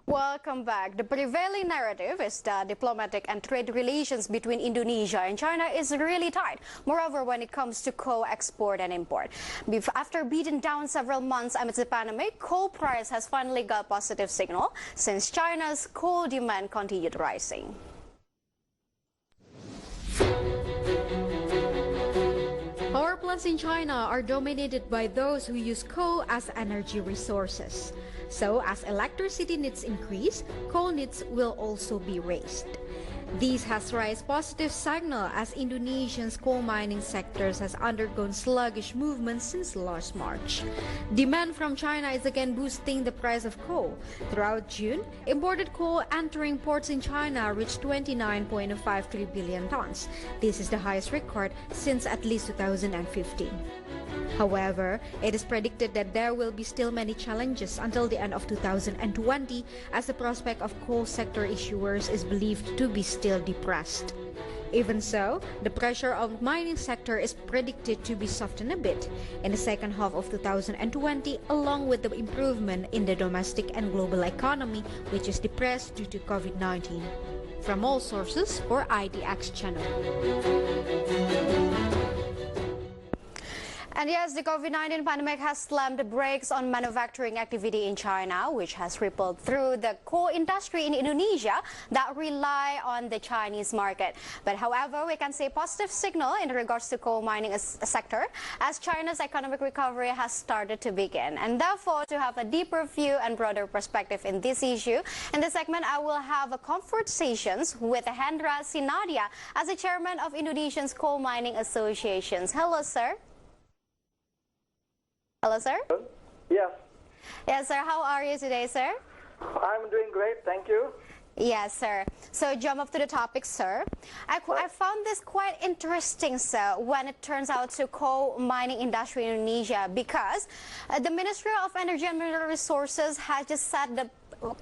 Welcome back. The prevailing narrative is that diplomatic and trade relations between Indonesia and China is really tight. Moreover, when it comes to coal export and import. After beaten down several months amidst the pandemic, coal price has finally got positive signal since China's coal demand continued rising. Power plants in China are dominated by those who use coal as energy resources. So, as electricity needs increase, coal needs will also be raised. This has raised positive signal as Indonesia's coal mining sectors has undergone sluggish movement since last March. Demand from China is again boosting the price of coal. Throughout June, imported coal entering ports in China reached 29.53 billion tons. This is the highest record since at least 2015. However, it is predicted that there will be still many challenges until the end of 2020 as the prospect of coal sector issuers is believed to be still depressed. Even so, the pressure on mining sector is predicted to be softened a bit in the second half of 2020 along with the improvement in the domestic and global economy, which is depressed due to COVID-19. From all sources for IDX Channel. And yes, the COVID-19 pandemic has slammed the brakes on manufacturing activity in China, which has rippled through the coal industry in Indonesia that rely on the Chinese market. But however, we can say positive signal in regards to coal mining sector as China's economic recovery has started to begin. And therefore, to have a deeper view and broader perspective in this issue, in this segment, I will have a conversations with Hendra Sinadia as the chairman of Indonesia's Coal Mining Associations. Hello, sir. Hello, sir? Yes. Yes, sir. How are you today, sir? I'm doing great, thank you. Yes, sir. So jump up to the topic, sir. I found this quite interesting, sir, when it turns out to coal mining industry in Indonesia, because the Ministry of Energy and Mineral Resources has just set the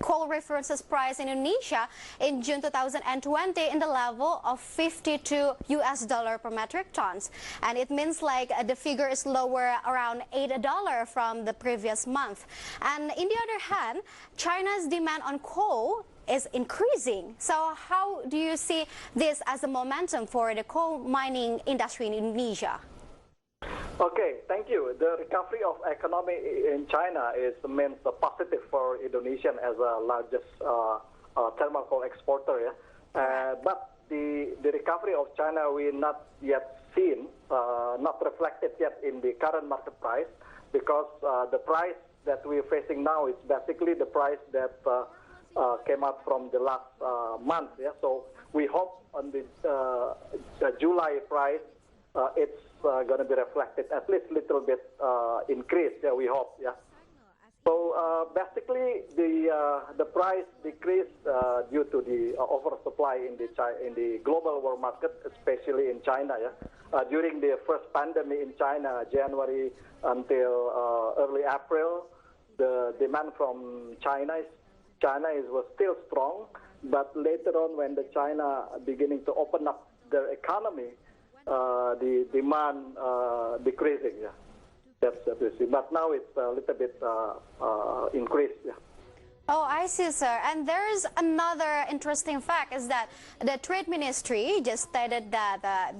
coal references price in Indonesia in June 2020 in the level of $52 per metric tons, and it means like the figure is lower around $8 from the previous month. And in the other hand, China's demand on coal is increasing. So how do you see this as a momentum for the coal mining industry in Indonesia? Okay, thank you. The recovery of economy in China means positive for Indonesia as the largest thermal coal exporter. Yeah? But the recovery of China we not yet seen, not reflected yet in the current market price, because the price that we're facing now is basically the price that came out from the last month. Yeah? So we hope on the July price it's going to be reflected at least a little bit increase. Yeah, we hope. Yeah. So basically, the price decreased due to the oversupply in the global world market, especially in China. Yeah. During the first pandemic in China, January until early April, the demand from China was still strong, but later on, when the China beginning to open up their economy, the demand decreasing. Yeah. That's what we see. But now it's a little bit increased. Yeah. Oh, I see, sir. And there's another interesting fact is that the Trade Ministry just stated that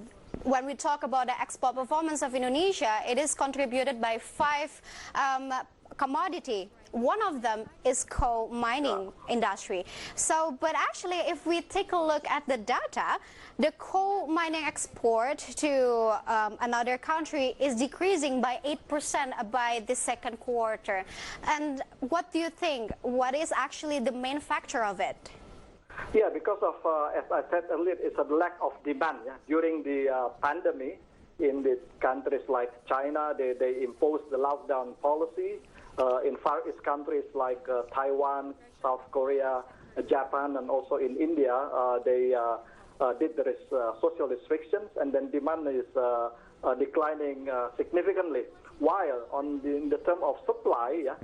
when we talk about the export performance of Indonesia, it is contributed by 5 commodity. One of them is coal mining industry. So, but actually, if we take a look at the data, the coal mining export to another country is decreasing by 8% by the second quarter. And what do you think? What is actually the main factor of it? Yeah, because of, as I said earlier, it's a lack of demand. Yeah? During the pandemic, in the countries like China, they imposed the lockdown policy. In Far East countries like Taiwan, South Korea, Japan, and also in India, they did social restrictions, and then demand is declining significantly. While in the term of supply, yeah,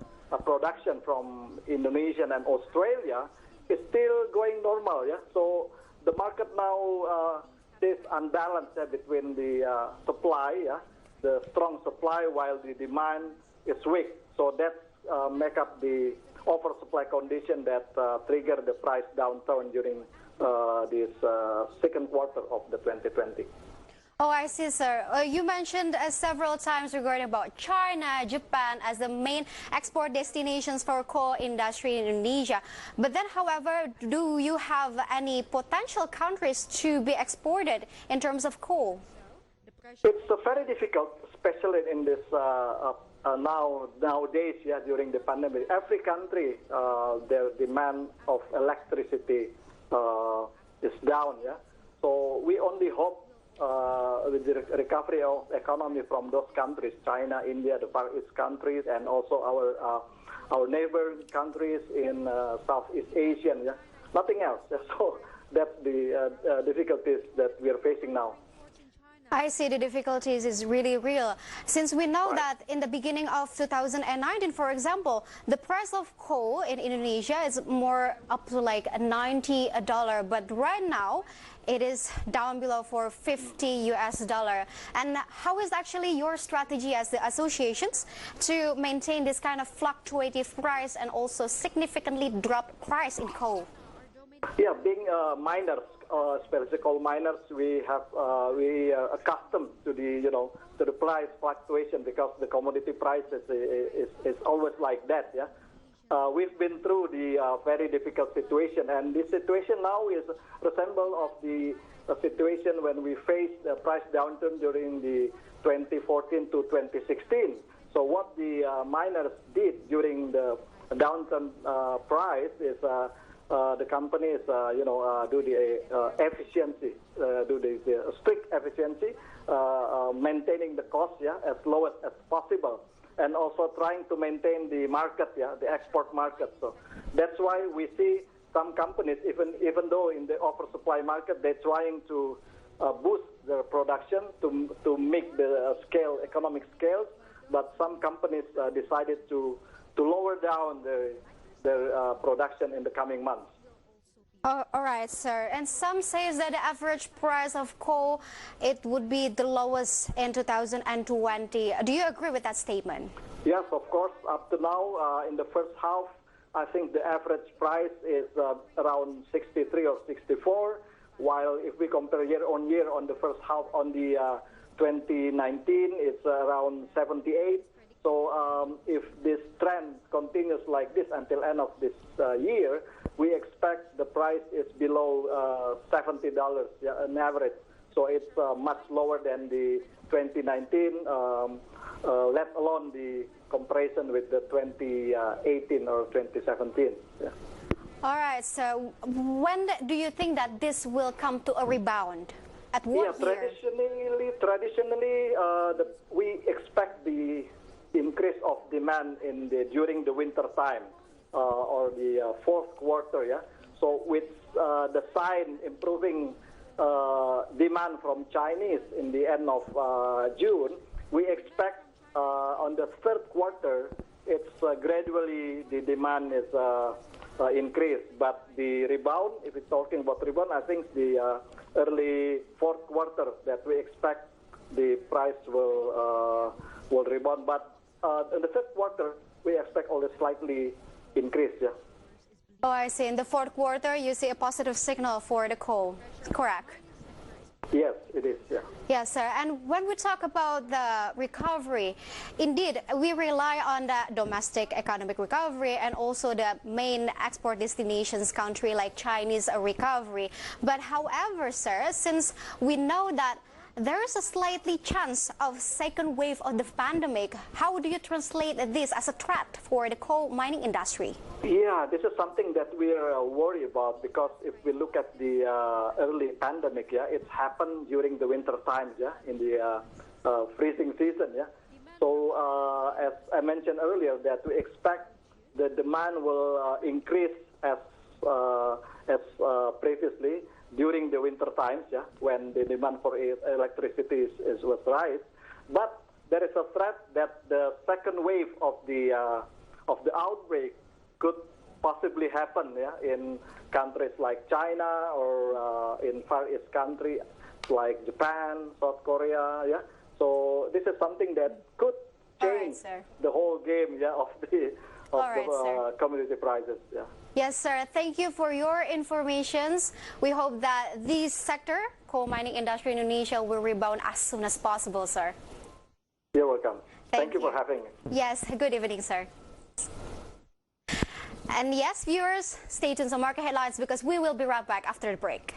production from Indonesia and Australia is still going normal. Yeah, so the market now is unbalanced between the supply, yeah, the strong supply, while the demand is weak. So that make up the oversupply condition that triggered the price downturn during this second quarter of the 2020. Oh, I see, sir. You mentioned several times regarding about China, Japan as the main export destinations for coal industry in Indonesia. But then, however, do you have any potential countries to be exported in terms of coal? It's very difficult, especially in this nowadays, during the pandemic. Every country, their demand of electricity is down, So we only hope with the recovery of economy from those countries, China, India, the Far East countries, and also our neighbor countries in Southeast Asia, Nothing else. So that's the difficulties that we are facing now. I see the difficulties is really real. Since we know that in the beginning of 2019, for example, the price of coal in Indonesia is more up to like $90, but right now it is down below for $50 US. And how is actually your strategy as the associations to maintain this kind of fluctuative price and also significantly drop price in coal? Yeah, being miners, especially coal miners, we are accustomed to the price fluctuation because the commodity price is always like that. We've been through the very difficult situation, and this situation now is resemble of the situation when we faced the price downturn during the 2014 to 2016. So what the miners did during the downturn price is the companies, do the efficiency, do the strict efficiency, maintaining the cost, as low as possible, and also trying to maintain the market, the export market. So that's why we see some companies, even though in the oversupply market, they're trying to boost their production to make the economic scales, but some companies decided to lower down their production in the coming months. All right, sir. And some says that the average price of coal, it would be the lowest in 2020. Do you agree with that statement? Yes, of course. Up to now, in the first half, I think the average price is around 63 or 64, while if we compare year on year on the first half on the 2019, it's around 78. So if this trend continues like this until end of this year, we expect the price is below $70 on average. So it's much lower than the 2019, let alone the comparison with the 2018 or 2017. All right. So when do you think that this will come to a rebound? At what year? Traditionally, we expect the increase of demand during the winter time or the fourth quarter. So with the sign improving demand from Chinese in the end of June, we expect on the third quarter it's gradually the demand is increased. But the rebound, if we're talking about rebound, I think the early fourth quarter that we expect the price will rebound. But in the third quarter, we expect only slightly increase. Oh, I see. In the fourth quarter, you see a positive signal for the coal, correct? Yes, it is. Yes, sir. And when we talk about the recovery, indeed, we rely on the domestic economic recovery and also the main export destinations country like Chinese recovery. But however, sir, since we know that there is a slightly chance of second wave of the pandemic, how do you translate this as a threat for the coal mining industry? Yeah, this is something that we are worried about because if we look at the early pandemic, it happened during the winter times, in the freezing season, So as I mentioned earlier, that we expect the demand will increase as previously during the winter times, when the demand for electricity was rise. But there is a threat that the second wave of the outbreak could possibly happen, in countries like China or in Far East countries like Japan, South Korea, So this is something that could change sir. the whole game, yeah, of the sir. commodity prices. Yeah. Yes, sir. Thank you for your informations. We hope that this sector, coal mining industry in Indonesia, will rebound as soon as possible, sir. You're welcome. Thank you for you. having me. Yes, good evening, sir. And yes, viewers, stay tuned to Market Headlines because we will be right back after the break.